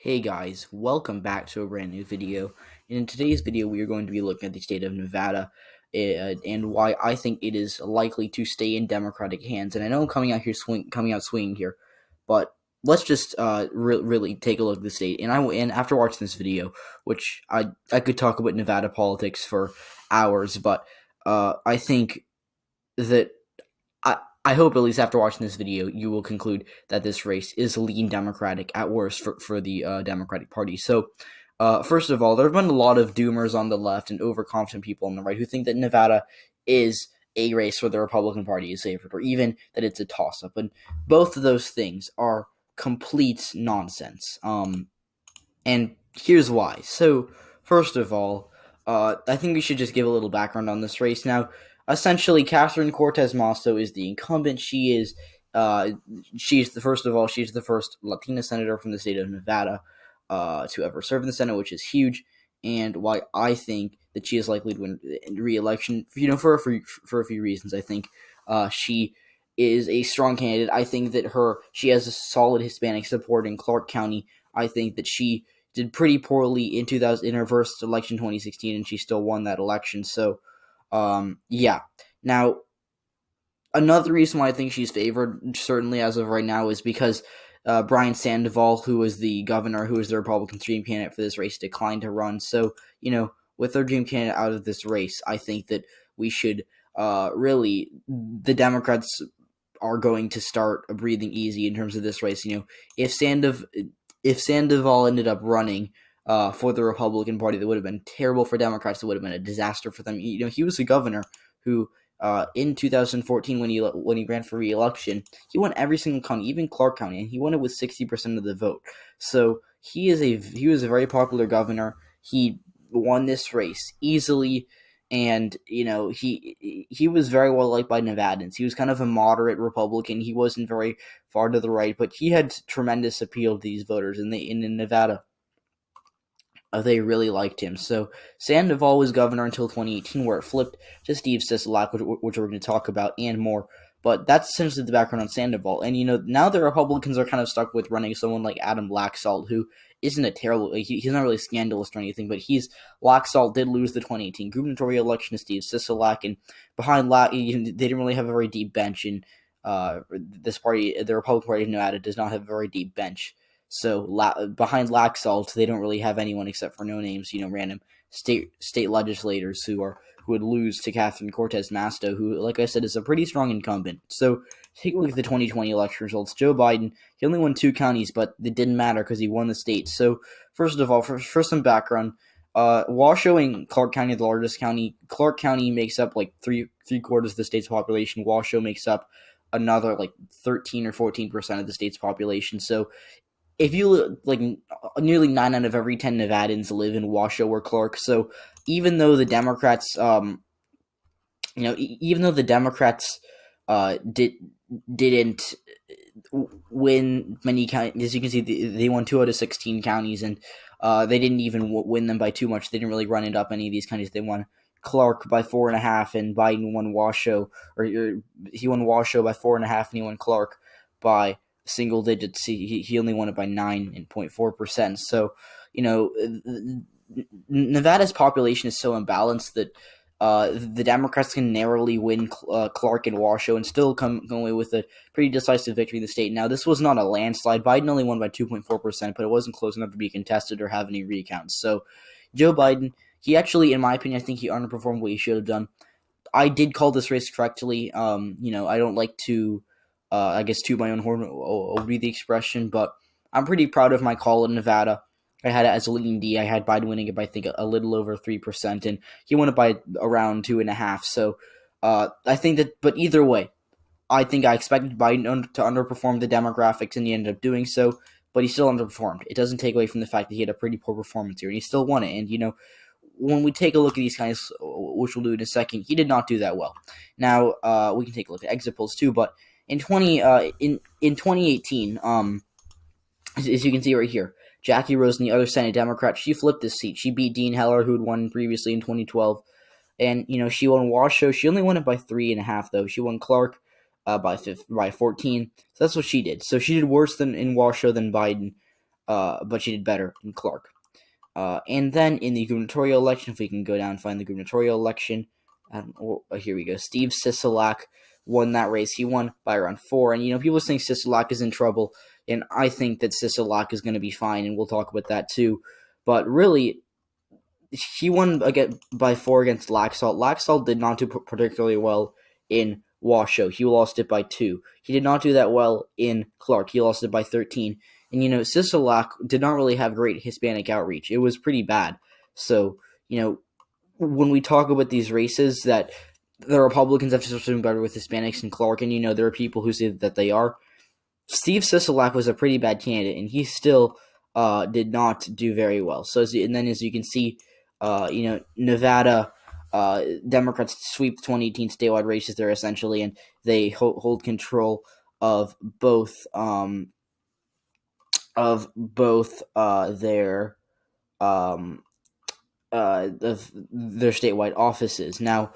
Hey guys, welcome back to a brand new video. In today's video, we are going to be looking at the state of Nevada and why I think it is likely to stay in Democratic hands. And I know I'm coming out swinging here, but let's just really take a look at the state. And after watching this video, which I could talk about Nevada politics for hours, but I think that I hope at least after watching this video, you will conclude that this race is lean Democratic at worst for the Democratic Party. So, first of all, there have been a lot of doomers on the left and overconfident people on the right who think that Nevada is a race where the Republican Party is favored, or even that it's a toss-up. And both of those things are complete nonsense. And here's why. So, first of all, I think we should just give a little background on this race. Now, essentially, Catherine Cortez Masto is the incumbent. She's the first Latina senator from the state of Nevada to ever serve in the Senate, which is huge, and why I think that she is likely to win re-election. For a few reasons. I think she is a strong candidate. I think that she has a solid Hispanic support in Clark County. I think that she did pretty poorly in her first election, 2016, and she still won that election. So, yeah. Now, another reason why I think she's favored, certainly as of right now, is because Brian Sandoval, who was the governor, who was the Republican dream candidate for this race, declined to run. So, with their dream candidate out of this race, I think that we should the Democrats are going to start breathing easy in terms of this race. If Sandoval ended up running for the Republican Party, that would have been terrible for Democrats. It would have been a disaster for them. He was a governor who, in 2014, when he ran for re-election, he won every single county, even Clark County, and he won it with 60% of the vote. So he was a very popular governor. He won this race easily, and he was very well liked by Nevadans. He was kind of a moderate Republican. He wasn't very far to the right, but he had tremendous appeal to these voters, and in Nevada, they really liked him. So Sandoval was governor until 2018, where it flipped to Steve Sisolak, which we're going to talk about, and more. But that's essentially the background on Sandoval. And, now the Republicans are kind of stuck with running someone like Adam Laxalt, who isn't a terrible, he's not really scandalous or anything, but Laxalt did lose the 2018 gubernatorial election to Steve Sisolak, and behind they didn't really have a very deep bench, and this party, the Republican Party of Nevada, does not have a very deep bench. So behind Laxalt, they don't really have anyone except for no names, random state legislators who would lose to Catherine Cortez Masto, who, like I said, is a pretty strong incumbent. So take a look at the 2020 election results. Joe Biden, he only won 2 counties, but it didn't matter because he won the state. So first of all, for some background, Washoe and Clark County are the largest county. Clark County makes up like three quarters of the state's population. Washoe makes up another like 13 or 14% of the state's population. So if you look, like, nearly 9 out of every 10 Nevadans live in Washoe or Clark. So even though the Democrats, didn't win many counties, as you can see, they won 2 out of 16 counties, and they didn't even win them by too much. They didn't really run it up any of these counties. They won Clark by 4.5, and Biden won Washoe, or he won Washoe by 4.5, and he won Clark by single digits. He only won it by 9.4%. So, Nevada's population is so imbalanced that the Democrats can narrowly win Clark and Washoe and still come away with a pretty decisive victory in the state. Now, this was not a landslide. Biden only won by 2.4%, but it wasn't close enough to be contested or have any recounts. So, Joe Biden, he actually, in my opinion, I think he underperformed what he should have done. I did call this race correctly. I don't like to I guess toot my own horn will be the expression, but I'm pretty proud of my call in Nevada. I had it as a leading D. I had Biden winning it by, I think, a little over 3%, and he won it by around 2.5%. So I think that, but either way, I think I expected Biden to underperform the demographics, and he ended up doing so, but he still underperformed. It doesn't take away from the fact that he had a pretty poor performance here, and he still won it. And, when we take a look at these guys, which we'll do in a second, he did not do that well. Now, we can take a look at exit polls too, but in 2018, as you can see right here, Jackie Rose, the other Senate Democrat, she flipped this seat. She beat Dean Heller, who had won previously in 2012, and she won Washoe. She only won it by 3.5, though. She won Clark by 14. So that's what she did. So she did worse than in Washoe than Biden. but she did better in Clark. And then in the gubernatorial election, if we can go down and find the gubernatorial election, here we go. Steve Sisolak won that race. He won by around 4. And, people think Sisolak is in trouble, and I think that Sisolak is going to be fine, and we'll talk about that too. But really, he won again by 4 against Laxalt. Laxalt did not do particularly well in Washoe. He lost it by 2. He did not do that well in Clark. He lost it by 13. And, Sisolak did not really have great Hispanic outreach. It was pretty bad. So, when we talk about these races that the Republicans have to start doing better with Hispanics in Clark, and, there are people who say that they are, Steve Sisolak was a pretty bad candidate, and he still did not do very well. So, as you can see, Nevada Democrats sweep the 2018 statewide races there essentially, and they hold control of both their statewide offices. Now,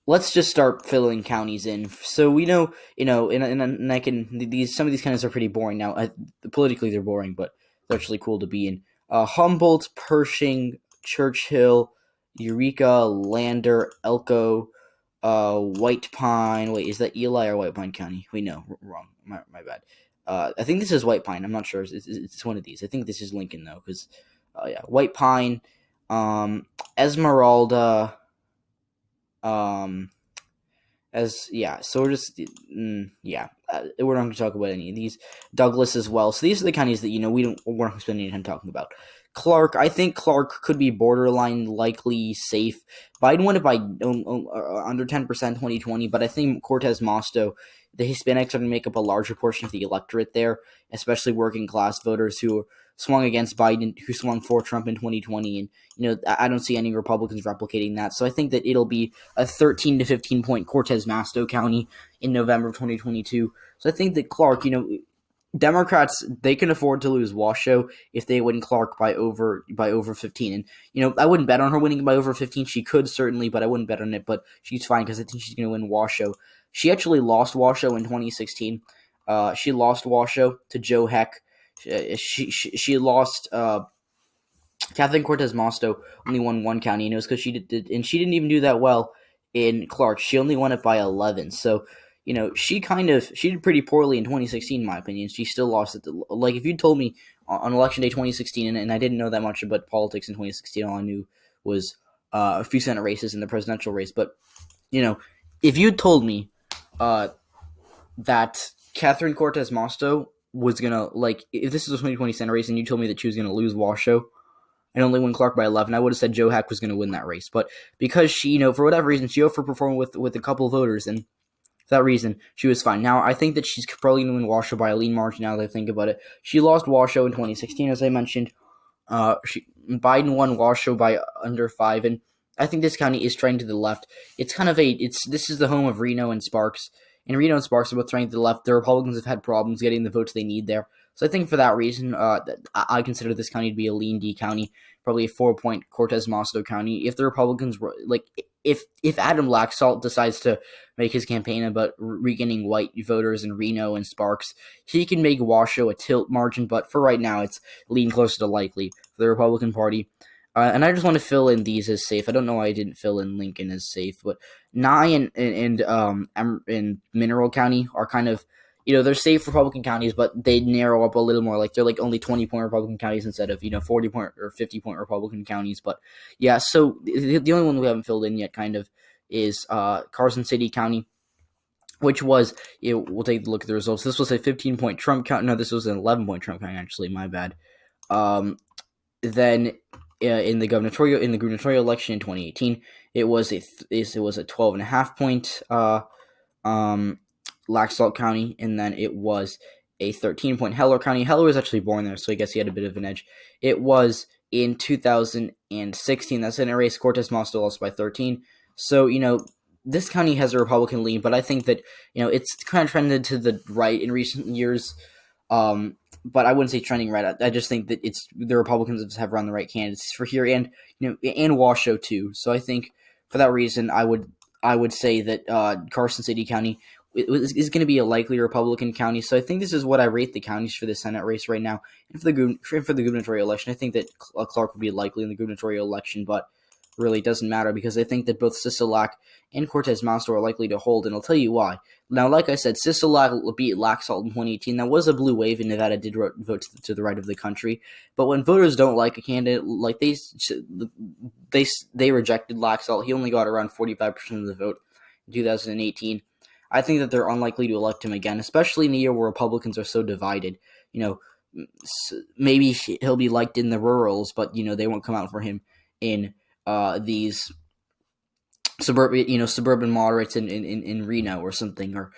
let's just start filling counties in. So we know, and I can some of these counties are pretty boring now. Politically, they're boring, but they're actually cool to be in. Humboldt, Pershing, Churchill, Eureka, Lander, Elko, White Pine. Wait, is that Ely or White Pine County? Wait, no, wrong. My bad. I think this is White Pine. I'm not sure. It's one of these. I think this is Lincoln though, because White Pine, Esmeralda, So we're just we're not going to talk about any of these. Douglas as well. So these are the counties that we're not going to spend any time talking about. Clark, I think Clark could be borderline likely safe. Biden won it by under 10% 2020, but I think Cortez Masto, the Hispanics are going to make up a larger portion of the electorate there, especially working class voters who swung against Biden, who swung for Trump in 2020, and I don't see any Republicans replicating that. So I think that it'll be a 13 to 15 point Cortez Masto County in November of 2022. So I think that Clark, Democrats, they can afford to lose Washoe if they win Clark by over 15. And I wouldn't bet on her winning by over 15. She could certainly, but I wouldn't bet on it. But she's fine because I think she's going to win Washoe. She actually lost Washoe in 2016. She lost Washoe to Joe Heck. She lost. Kathleen Cortez Masto only won one county, and it was because she didn't even do that well in Clark. She only won it by 11. So. She did pretty poorly in 2016, in my opinion. She still lost it. If you told me on election day 2016, and I didn't know that much about politics in 2016, all I knew was a few Senate races and the presidential race. But, if you told me that Catherine Cortez Masto was going to, if this is a 2020 Senate race and you told me that she was going to lose Washoe and only win Clark by 11, I would have said Joe Heck was going to win that race. But because she, for whatever reason, she overperformed with a couple of voters, and for that reason, she was fine. Now, I think that she's probably going to win Washoe by a lean margin now that I think about it. She lost Washoe in 2016, as I mentioned. Biden won Washoe by under 5, and I think this county is trending to the left. It's kind of this is the home of Reno and Sparks, and Reno and Sparks are both trending to the left. The Republicans have had problems getting the votes they need there. So I think for that reason, I consider this county to be a lean D county, probably a 4-point Cortez Masto County. If the Republicans if Adam Laxalt decides to make his campaign about regaining white voters in Reno and Sparks, he can make Washoe a tilt margin, but for right now, it's lean closer to likely for the Republican Party. And I just want to fill in these as safe. I don't know why I didn't fill in Lincoln as safe, but Nye and Mineral County are kind of, they're safe Republican counties, but they narrow up a little more. They're only 20-point Republican counties instead of 40-point or 50-point Republican counties. But yeah, so the only one we haven't filled in yet kind of is Carson City County, which was, we'll take a look at the results. This was a 15-point Trump county. No, this was an 11-point Trump county, actually. My bad. Then in the gubernatorial election in 2018, it was a 12.5-point Laxalt County, and then it was a 13-point Heller County. Heller was actually born there, so I guess he had a bit of an edge. It was in 2016, that's in a race. Cortez Masto lost by 13. So, this county has a Republican lean, but I think that, it's kind of trended to the right in recent years. But I wouldn't say trending right. I just think that it's the Republicans have run the right candidates for here, and and Washoe too. So I think for that reason, I would say that Carson City County, is going to be a likely Republican county. So I think this is what I rate the counties for the Senate race right now. And for the gubernatorial election, I think that Clark would be likely in the gubernatorial election, but really doesn't matter because I think that both Sisolak and Cortez Masto are likely to hold, and I'll tell you why. Now, like I said, Sisolak beat Laxalt in 2018. That was a blue wave, and Nevada did vote to the right of the country. But when voters don't like a candidate, like they rejected Laxalt. He only got around 45% of the vote in 2018. I think that they're unlikely to elect him again, especially in a year where Republicans are so divided. Maybe he'll be liked in the rurals, but they won't come out for him in these suburban moderates in Reno or something, or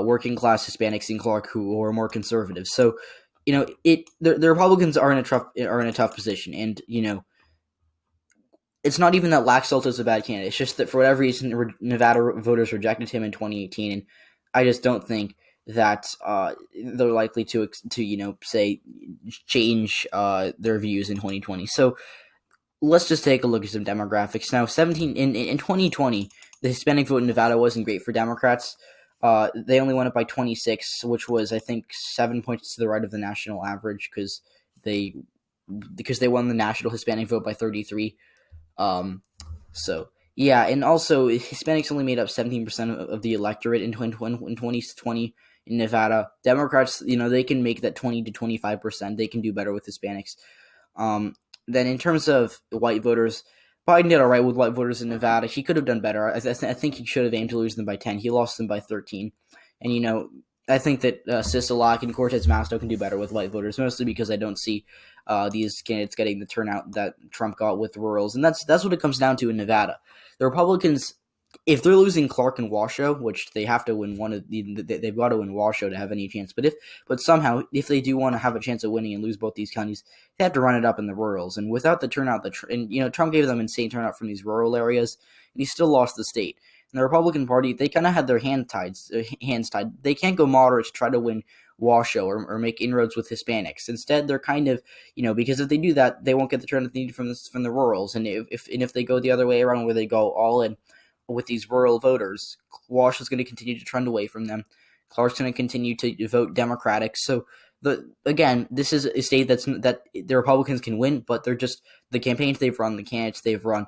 working class Hispanics in Clark who are more conservative. So, the Republicans are in a tough position, and it's not even that Laxalt is a bad candidate. It's just that for whatever reason, Nevada voters rejected him in 2018, and I just don't think that they're likely to say change their views in 2020. So let's just take a look at some demographics now. In 2020, the Hispanic vote in Nevada wasn't great for Democrats. They only went up by 26, which was, I think, 7 points to the right of the national average because they won the national Hispanic vote by 33. And also Hispanics only made up 17% of the electorate in 2020 in Nevada. Democrats, they can make that 20 to 25%. They can do better with Hispanics. Then in terms of white voters, Biden did all right with white voters in Nevada. He could have done better. I think he should have aimed to lose them by 10. He lost them by 13. And, I think that Sisolak and Cortez Masto can do better with white voters, mostly because I don't see these candidates getting the turnout that Trump got with rurals. And that's what it comes down to in Nevada. The Republicans, if they're losing Clark and Washoe, which they have to win they've got to win Washoe to have any chance. But somehow, if they do want to have a chance of winning and lose both these counties, they have to run it up in the rurals. And without the turnout, Trump gave them insane turnout from these rural areas, and he still lost the state. And the Republican Party, they kind of had their hands tied. They can't go moderate to try to win Washoe or make inroads with Hispanics. Instead, they're kind of, because if they do that, they won't get the turnout they need from the rurals. And if they go the other way around, where they go all in with these rural voters, Walsh is going to continue to trend away from them. Clark's going to continue to vote Democratic. So this is a state that the Republicans can win, but they're just the campaigns they've run, the candidates they've run,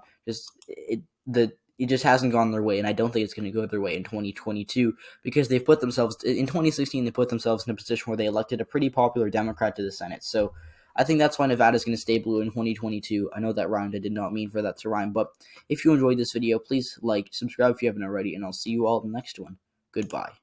it just hasn't gone their way, and I don't think it's going to go their way in 2022 because they've put themselves in 2016. They put themselves in a position where they elected a pretty popular Democrat to the Senate. So I think that's why Nevada is going to stay blue in 2022. I know that rhymed. I did not mean for that to rhyme, but if you enjoyed this video, please like, subscribe if you haven't already, and I'll see you all in the next one. Goodbye.